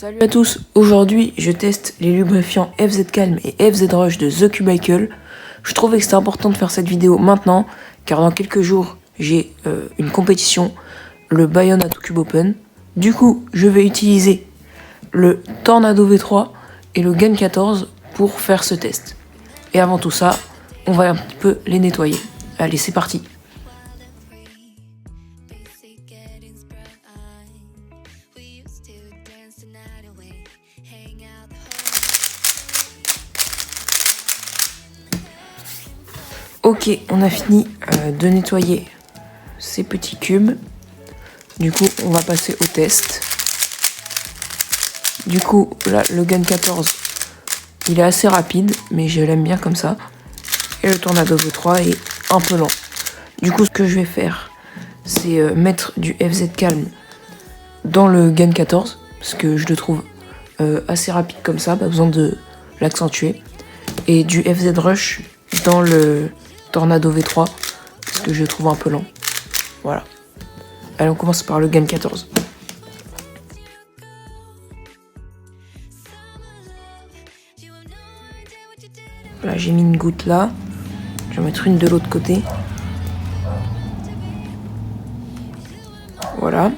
Salut à tous, aujourd'hui je teste les lubrifiants FZ Calm et FZ Rush de The Cubicle. Je trouvais que c'était important de faire cette vidéo maintenant, car dans quelques jours j'ai une compétition, le Bayonne at Cube Open. Du coup, je vais utiliser le Tornado V3 et le Gen 14 pour faire ce test. Et avant tout ça, on va un petit peu les nettoyer. Allez, c'est parti. Ok, on a fini de nettoyer ces petits cubes. Du coup, on va passer au test. Du coup, là, le Gen 14, il est assez rapide, mais je l'aime bien comme ça. Et le Tornado V3 est un peu lent. Du coup, ce que je vais faire, c'est mettre du FZ Calm dans le Gen 14, parce que je le trouve assez rapide comme ça, pas besoin de l'accentuer. Et du FZ Rush dans le Tornado V3, parce que je le trouve un peu lent. Voilà. Allez, on commence par le Gen 14. Voilà, j'ai mis une goutte là. Je vais mettre une de l'autre côté. Voilà.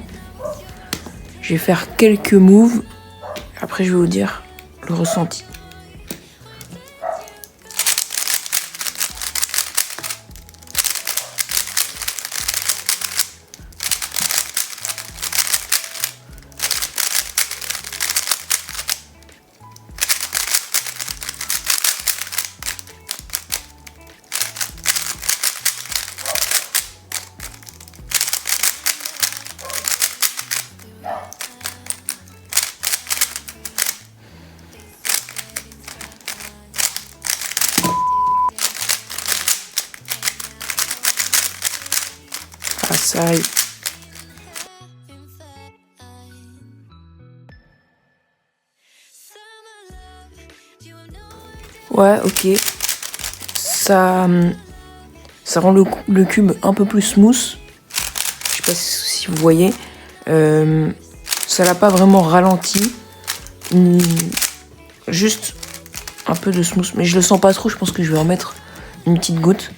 Je vais faire quelques moves. Après, je vais vous dire le ressenti. Ah, ça arrive. Ouais, ok. Ça rend le cube un peu plus smooth. Je sais pas si vous voyez. Ça l'a pas vraiment ralenti. Juste un peu de smooth. Mais je le sens pas trop. Je pense que je vais en mettre une petite goutte.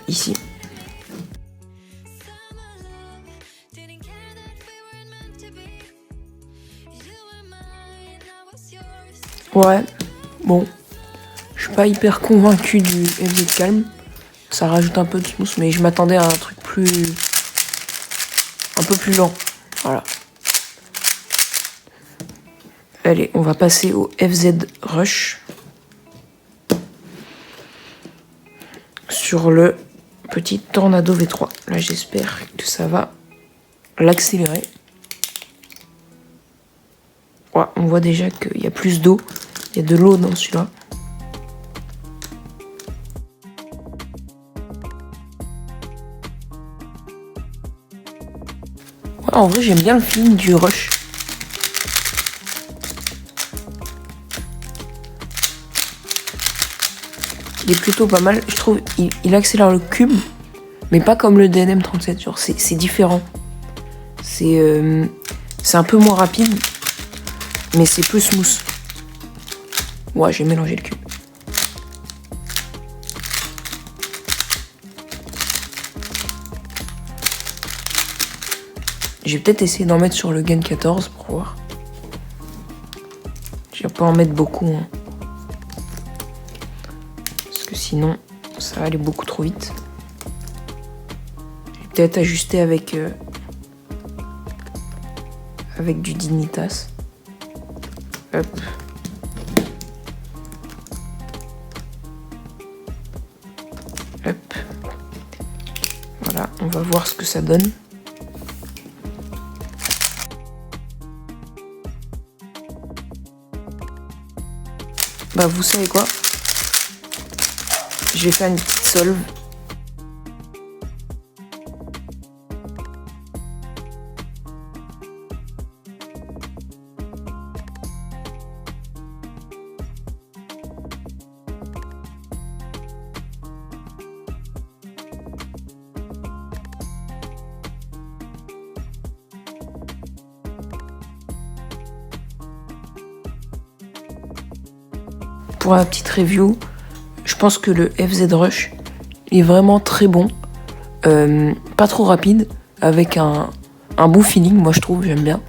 Ici. Ouais, bon, je suis pas hyper convaincu du FZ Calm. Ça rajoute un peu de smooth, mais je m'attendais à un truc un peu plus lent. Voilà. Allez, on va passer au FZ Rush. Sur le petit Tornado V3. Là, j'espère que ça va l'accélérer. Ouais, on voit déjà qu'il y a plus d'eau. Il y a de l'eau dans celui-là. Ouais, en vrai, j'aime bien le feeling du rush. Il est plutôt pas mal. Je trouve il accélère le cube, mais pas comme le DNM37. Genre, c'est différent. C'est un peu moins rapide, mais c'est plus smooth. Ouais, j'ai mélangé le cube. Je vais peut-être essayer d'en mettre sur le Gen 14 pour voir. Je vais pas en mettre beaucoup. Hein. Parce que sinon, ça va aller beaucoup trop vite. Je vais peut-être ajuster avec du Dignitas. Hop. Hop. Voilà, on va voir ce que ça donne. Bah vous savez quoi? Je vais faire une petite solve. pour la petite review, je pense que le FZ Rush est vraiment très bon. Pas trop rapide, avec un bon feeling, moi je trouve, j'aime bien.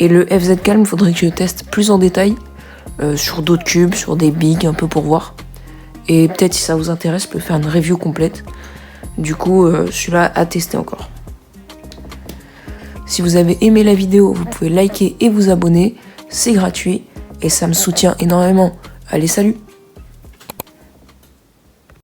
Et le FZ Calm, faudrait que je teste plus en détail sur d'autres cubes, sur des bigs, un peu pour voir. Et peut-être si ça vous intéresse, je peux faire une review complète. Du coup, celui-là à tester encore. Si vous avez aimé la vidéo, vous pouvez liker et vous abonner. C'est gratuit et ça me soutient énormément. Allez, salut!